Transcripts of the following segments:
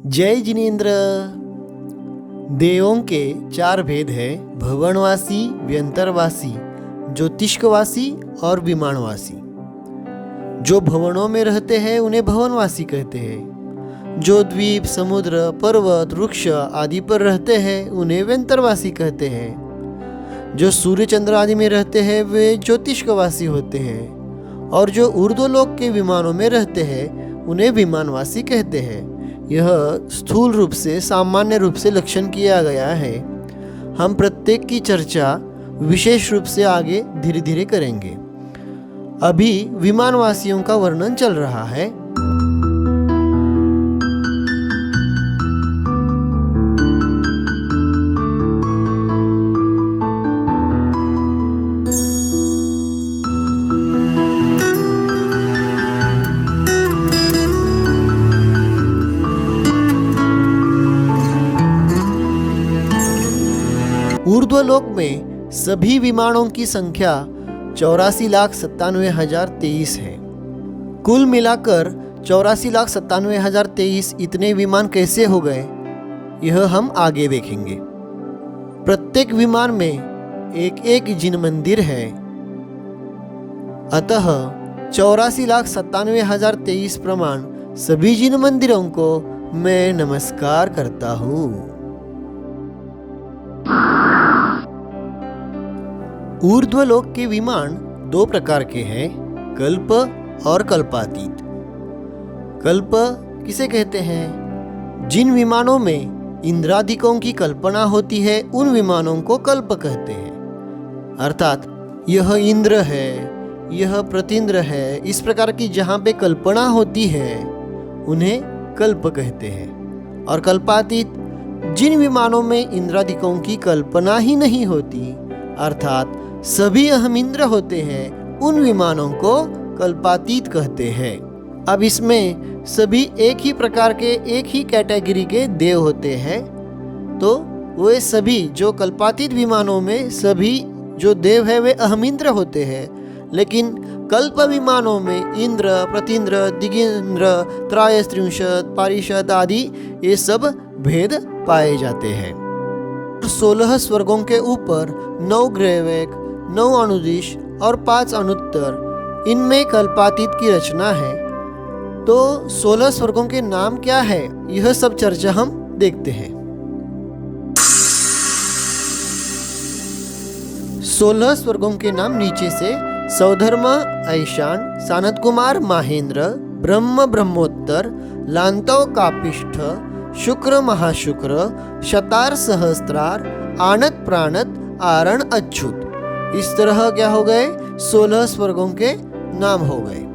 जय जिनेन्द्र। देवों के चार भेद हैं, भवनवासी, व्यंतरवासी, ज्योतिष्कवासी और विमानवासी। जो भवनों में रहते हैं उन्हें भवनवासी कहते हैं। जो द्वीप, समुद्र, पर्वत, वृक्ष आदि पर रहते हैं उन्हें व्यंतरवासी कहते हैं। जो सूर्य चंद्र आदि में रहते हैं वे ज्योतिष्कवासी होते हैं। और जो ऊर्ध्वलोक के विमानों में रहते हैं उन्हें विमानवासी कहते हैं। यह स्थूल रूप से, सामान्य रूप से लक्षण किया गया है। हम प्रत्येक की चर्चा विशेष रूप से आगे धीरे धीरे करेंगे। अभी विमानवासियों का वर्णन चल रहा है। ऊर्ध्वलोक में सभी विमानों की संख्या 84,97,023 है। कुल मिलाकर 84,97,023 इतने विमान कैसे हो गए, यह हम आगे देखेंगे। प्रत्येक विमान में एक एक जिन मंदिर है। अतः 84,97,023 प्रमाण सभी जिन मंदिरों को मैं नमस्कार करता हूँ। ऊर्ध्वलोक के विमान दो प्रकार के हैं, कल्प और कल्पातीत। कल्प किसे कहते हैं? जिन विमानों में इंद्रादिकों की कल्पना होती है उन विमानों को कल्प कहते हैं। अर्थात यह इंद्र है, यह प्रतींद्र है, इस प्रकार की जहाँ पे कल्पना होती है उन्हें कल्प कहते हैं। और कल्पातीत जिन विमानों में इंद्रादिकों की कल्पना ही नहीं होती, अर्थात सभी अहम इंद्र होते हैं, उन विमानों को कल्पातीत कहते हैं। अब इसमें सभी एक ही प्रकार के, एक ही कैटेगरी के देव होते हैं। तो वे सभी जो कल्पातीत विमानों में सभी जो देव है वे अहम इंद्र होते हैं, लेकिन कल्प विमानों में इंद्र, प्रतींद्र, दिगेंद्र, त्रायस्त्रिंशत्, पारिषद आदि ये सब भेद पाए जाते हैं। 16 स्वर्गों के ऊपर 9 ग्रैवेक, 9 अनुदिश और 5 अनुत्तर, इनमें कल्पातीत की रचना है। तो 16 स्वर्गों के नाम क्या है, यह सब चर्चा हम देखते हैं। 16 स्वर्गों के नाम नीचे से: सौधर्म ऐशान, सानत कुमार माहेंद्र, ब्रह्म ब्रह्मोत्तर, लांतव कापिष्ठ, शुक्र महाशुक्र, शतार सहस्त्रार, आनत प्राणत, आरण अच्युत। इस तरह क्या हो गए? 16 स्वर्गों के नाम हो गए।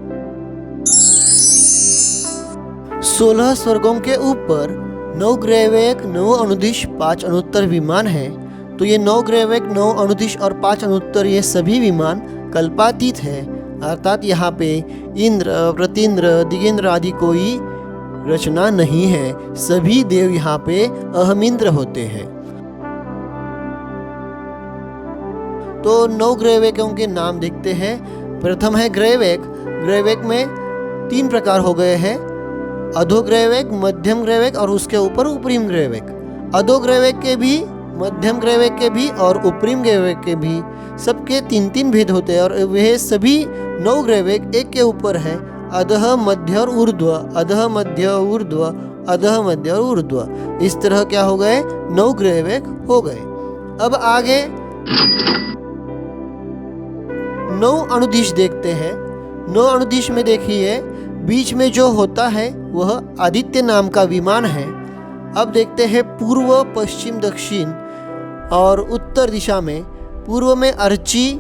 16 स्वर्गों के ऊपर 9 ग्रैवेक, 9 अनुदिश, 5 अनुत्तर विमान है। तो ये 9 ग्रैवेक, 9 अनुदिश और 5 अनुत्तर ये सभी विमान कल्पातीत है। अर्थात यहाँ पे इंद्र, प्रतींद्र, दिगेंद्र आदि कोई रचना नहीं है। सभी देव यहाँ पे अहमिंद्र होते हैं। तो 9 ग्रैवेकों के नाम देखते हैं। प्रथम है ग्रैवेक। ग्रैवेक में 3 प्रकार हो गए हैं: अधोग्रैवेक, मध्यम ग्रैवेक और उसके ऊपर उपरिम ग्रैवेक। अधोग्रैवेक के भी, मध्यम ग्रैवेक के भी और उपरिम ग्रैवेक के भी सबके 3-3 भेद होते हैं। और वह सभी 9 ग्रैवेक एक के ऊपर है: अधः, मध्य और ऊर्ध्व, अधः, मध्य, ऊर्ध्व, अधः, मध्य और ऊर्ध्व। इस तरह क्या हो गए? 9 ग्रैवेक हो गए। अब आगे 9 अनुदिश देखते हैं। 9 अनुदिश में देखिए, बीच में जो होता है वह आदित्य नाम का विमान है। अब देखते हैं पूर्व, पश्चिम, दक्षिण और उत्तर दिशा में। पूर्व में अर्ची,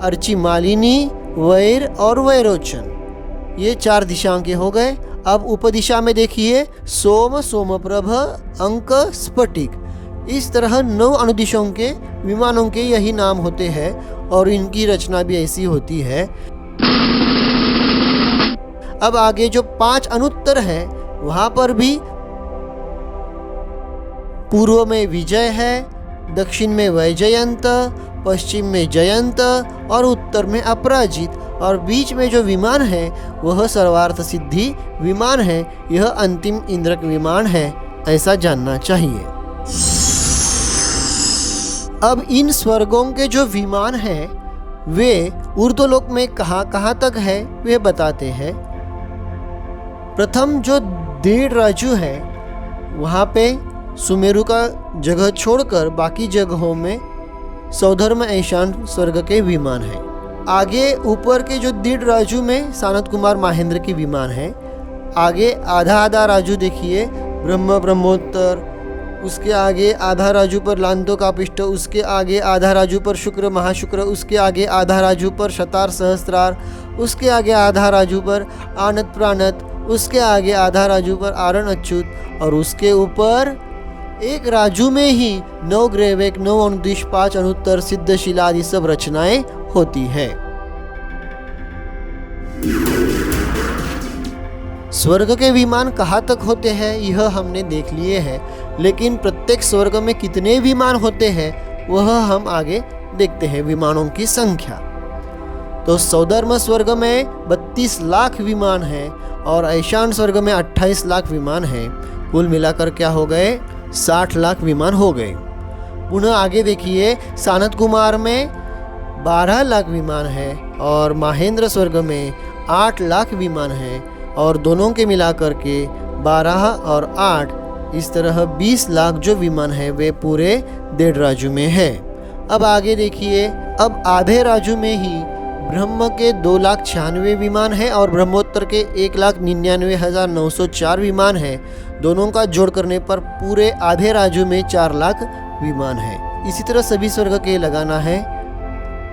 अर्ची मालिनी, वैर और वैरोचन, ये 4 दिशाओं के हो गए। अब उपदिशा में देखिए, सोम, सोमप्रभ, अंक, स्फटिक। इस तरह 9 अनुदिशों के विमानों के यही नाम होते हैं और इनकी रचना भी ऐसी होती है। अब आगे जो 5 अनुत्तर है वहां पर भी पूर्व में विजय है, दक्षिण में वैजयंत, पश्चिम में जयंत और उत्तर में अपराजित और बीच में जो विमान है वह सर्वार्थ सिद्धि विमान है, यह अंतिम इंद्रक विमान है, ऐसा जानना चाहिए। अब इन स्वर्गों के जो विमान हैं वे ऊर्ध्वलोक में कहाँ तक है वे बताते हैं। प्रथम जो 1.5 राजू है वहाँ पे सुमेरु का जगह छोड़कर बाकी जगहों में सौधर्म ऐशान स्वर्ग के विमान है। आगे ऊपर के जो 1.5 राजू में सानत कुमार महेंद्र की विमान है। आगे आधा राजू देखिए ब्रह्म ब्रह्मोत्तर, उसके आगे आधा राजू पर लांतो का पिष्ट, उसके आगे आधा राजू पर शुक्र महाशुक्र, उसके आगे आधा राजू पर शतार सहस्त्रार, उसके आगे आधा राजू पर आनत प्राणत, उसके आगे आधा राजू पर आरण अच्युत और उसके ऊपर एक राजू में ही 9 ग्रेवेक 9 अनुदिश 5 अनुत्तर सिद्धशिला आदि सब रचनाएं होती है। स्वर्ग के विमान कहाँ तक होते हैं यह हमने देख लिए हैं, लेकिन प्रत्येक स्वर्ग में कितने विमान होते हैं वह हम आगे देखते हैं, विमानों की संख्या। तो सौधर्म स्वर्ग में 32 लाख विमान है और ऐशान स्वर्ग में 28 लाख विमान है। कुल मिलाकर क्या हो गए? 60 लाख विमान हो गए। पुनः आगे देखिए सानत कुमार में 12 लाख विमान है और महेंद्र स्वर्ग में 8 लाख विमान है और दोनों के मिलाकर के 12 और 8 इस तरह 20 लाख जो विमान है वे पूरे 1.5 राजू में है। अब आगे देखिए, अब आधे राजू में ही ब्रह्म के 2,96,000 विमान है और ब्रह्मोत्तर के 1,99,904 विमान है। दोनों का जोड़ करने पर पूरे आधे राजू में 4 लाख विमान है। इसी तरह सभी स्वर्ग के लगाना है।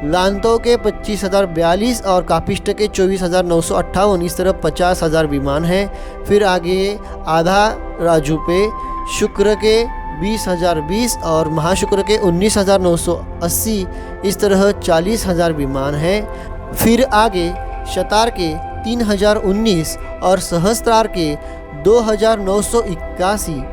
लांतो के 25,042 और कापिष्ट के 24,958, इस तरह 50,000 विमान है। फिर आगे आधा राजू पे शुक्र के 20,020 और महाशुक्र के 19,980, इस तरह 40,000 विमान है। फिर आगे शतार के 3,019 और सहस्त्रार के 2,981,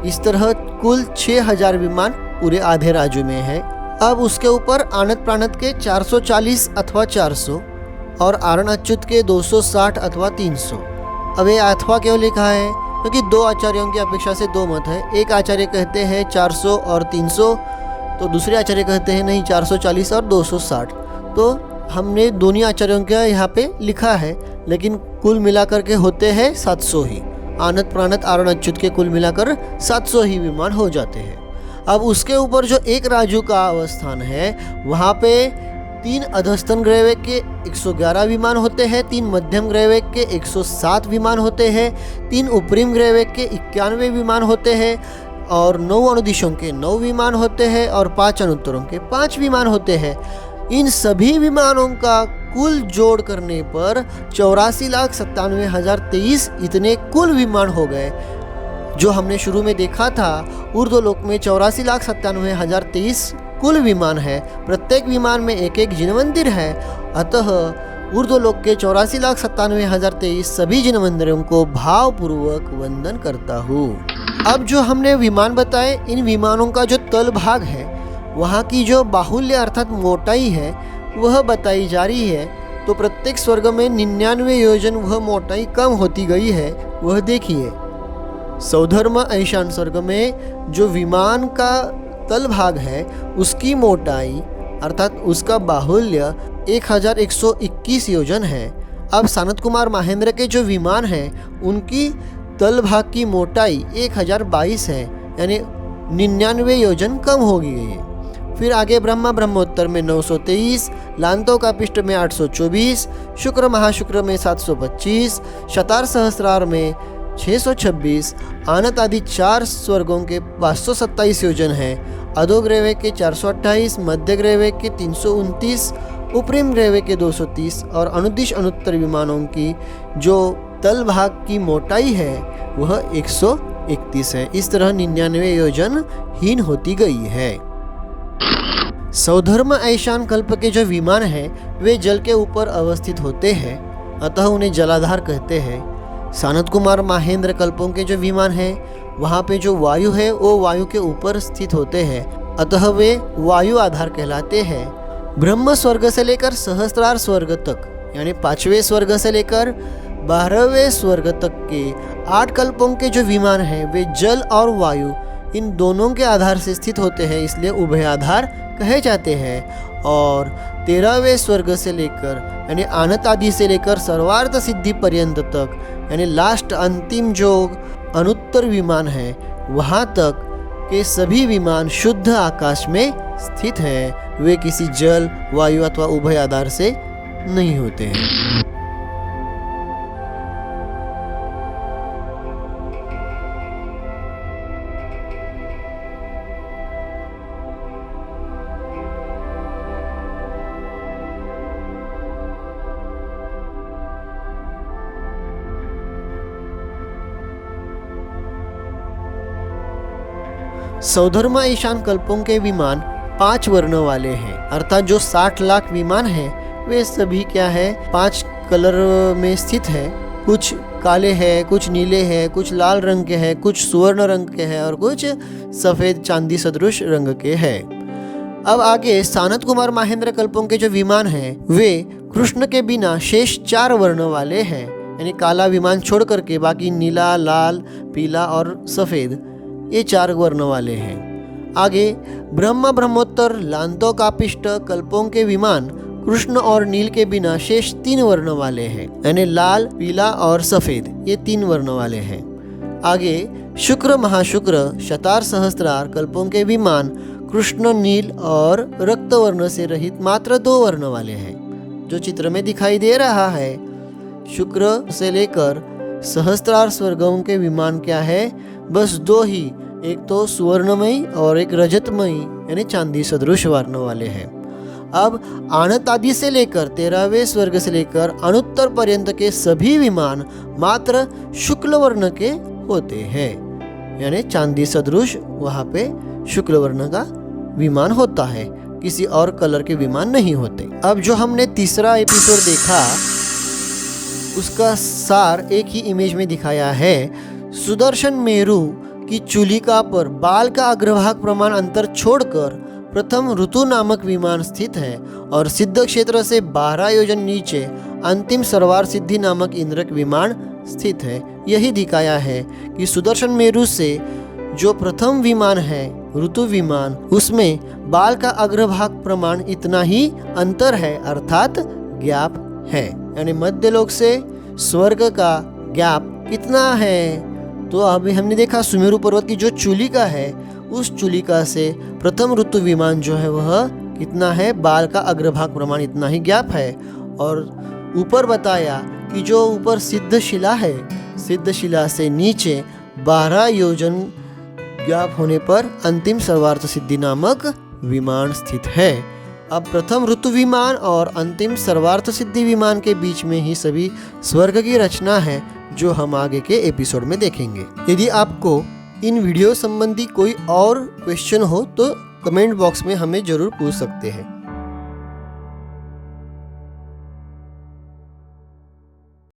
इस तरह कुल 6,000 विमान पूरे आधे राजू में है। अब उसके ऊपर आनत प्राणत के 440 अथवा 400 और आरण अच्युत के 260 अथवा 300। अब ये अथवा क्यों लिखा है? क्योंकि 2 आचार्यों की अपेक्षा से 2 मत है। एक आचार्य कहते हैं 400 और 300, तो दूसरे आचार्य कहते हैं नहीं 440 और 260। तो हमने दोनों आचार्यों का यहाँ पे लिखा है, लेकिन कुल मिलाकर के होते हैं 700 ही। आनत प्राणत आरण अच्युत के कुल मिलाकर 700 ही विमान हो जाते हैं। अब उसके ऊपर जो 1 राजू का अवस्थान है वहाँ पे 3 अधस्तन ग्रहवेग के 111 विमान होते हैं, 3 मध्यम ग्रहवेग के 107 विमान होते हैं, 3 उपरिम ग्रहवेग के 91 विमान होते हैं और 9 अनुदिशों के 9 विमान होते हैं और 5 अनुत्तरों के 5 विमान होते हैं। इन सभी विमानों का कुल जोड़ करने पर 84,97,023 इतने कुल विमान हो गए। जो हमने शुरू में देखा था ऊर्ध्वलोक में 84,97,023 कुल विमान है। प्रत्येक विमान में एक एक जिन मंदिर है। अतः ऊर्ध्वलोक के 84,97,023 सभी जिन मंदिरों को भावपूर्वक वंदन करता हूँ। अब जो हमने विमान बताए, इन विमानों का जो तल भाग है वहाँ की जो बाहुल्य अर्थात मोटाई है वह बताई जा रही है। तो प्रत्येक स्वर्ग में 99 योजन वह मोटाई कम होती गई है। वह देखिए, सौधर्म ऐशान स्वर्ग में जो विमान का तल भाग है उसकी मोटाई अर्थात उसका बाहुल्य 1121 योजन है। अब सानत कुमार महेंद्र के जो विमान हैं उनकी तल भाग की मोटाई 1022 है, यानी 99 योजन कम हो गई है। फिर आगे ब्रह्मा ब्रह्मोत्तर में 923, लांतो का पिष्ट में 824, शुक्र महाशुक्र में 725, शतार सहस्रार में 626, आनत आदि 4 स्वर्गों के 527 योजन है। अधो ग्रहवेग के 428, मध्य ग्रहवेग के 329, उपरिम ग्रहवेग के 230 और अनुदिश अनुत्तर विमानों की जो तल भाग की मोटाई है वह 131 है। इस तरह 99 योजन हीन होती गई है। सौधर्म ऐशान कल्प के जो विमान हैं वे जल के ऊपर अवस्थित होते हैं, अतः उन्हें जलाधार कहते हैं। सानत कुमार महेंद्र कल्पों के जो विमान हैं वहाँ पे जो वायु है वो वायु के ऊपर स्थित होते हैं, अतः वे वायु आधार कहलाते हैं। ब्रह्म स्वर्ग से लेकर सहस्त्रार स्वर्ग तक यानी 5वें स्वर्ग से लेकर 12वें स्वर्ग तक के 8 कल्पों के जो विमान हैं वे जल और वायु इन दोनों के आधार से स्थित होते हैं, इसलिए उभयाधार कहे जाते हैं। और 13वें स्वर्ग से लेकर यानी आनत आदि से लेकर सर्वार्थ सिद्धि पर्यंत तक यानी लास्ट अंतिम जो अनुत्तर विमान है वहाँ तक के सभी विमान शुद्ध आकाश में स्थित हैं। वे किसी जल, वायु अथवा उभय आधार से नहीं होते हैं। सौधर्मा ईशान कल्पों के विमान 5 वर्ण वाले हैं, अर्थात जो 60 लाख विमान हैं वे सभी क्या है 5 कलर में स्थित है। कुछ काले हैं, कुछ नीले हैं, कुछ लाल रंग के हैं, कुछ सुवर्ण रंग के हैं और कुछ सफेद चांदी सदृश रंग के हैं। अब आगे सानत कुमार महेंद्र कल्पों के जो विमान हैं वे कृष्ण के बिना शेष 4 वर्ण वाले हैं, यानी काला विमान छोड़ करके बाकी नीला, लाल, पीला और सफेद ये 4 वर्ण वाले हैं। आगे ब्रह्म ब्रह्मोत्तर लांतो कापिष्ट कल्पों के विमान कृष्ण और नील के बिना शेष 3 वर्ण वाले हैं, यानी लाल, पीला और सफेद ये 3 वर्ण वाले हैं। आगे शुक्र महाशुक्र शतार सहस्त्रार कल्पों के विमान कृष्ण, नील और रक्त वर्ण से रहित मात्र 2 वर्ण वाले हैं, जो चित्र में दिखाई दे रहा है। शुक्र से लेकर सहस्त्रार स्वर्गों के विमान क्या है, बस 2 ही, एक तो सुवर्णमयी और एक रजतमयी यानी चांदी सदृश वर्ण वाले हैं। अब आनत आदि से लेकर 13वें स्वर्ग से लेकर अनुत्तर पर्यंत के सभी विमान मात्र शुक्ल वर्ण के होते हैं, यानी चांदी सदृश वहाँ पे शुक्ल वर्ण का विमान होता है, किसी और कलर के विमान नहीं होते। अब जो हमने तीसरा एपिसोड देखा उसका सार एक ही इमेज में दिखाया है। सुदर्शन मेरु की चूलिका पर बाल का अग्रभाग प्रमाण अंतर छोड़कर प्रथम ऋतु नामक विमान स्थित है और सिद्ध क्षेत्र से 12 योजन नीचे अंतिम सर्वार सिद्धि नामक इंद्रक विमान स्थित है। यही दिखाया है कि सुदर्शन मेरु से जो प्रथम विमान है ऋतु विमान, उसमें बाल का अग्रभाग प्रमाण इतना ही अंतर है, अर्थात गैप है, यानी मध्यलोक से स्वर्ग का गैप कितना है। तो अभी हमने देखा सुमेरु पर्वत की जो चूलिका है उस चूलिका से प्रथम ऋतु विमान जो है वह कितना है, बाल का अग्रभाग प्रमाण इतना ही गैप है। और ऊपर बताया कि जो ऊपर सिद्ध शिला है, सिद्ध शिला से नीचे 12 योजन गैप होने पर अंतिम सर्वार्थ सिद्धि नामक विमान स्थित है। अब प्रथम ऋतु विमान और अंतिम सर्वार्थ सिद्धि विमान के बीच में ही सभी स्वर्ग की रचना है, जो हम आगे के एपिसोड में देखेंगे। यदि आपको इन वीडियो संबंधी कोई और क्वेश्चन हो तो कमेंट बॉक्स में हमें जरूर पूछ सकते हैं।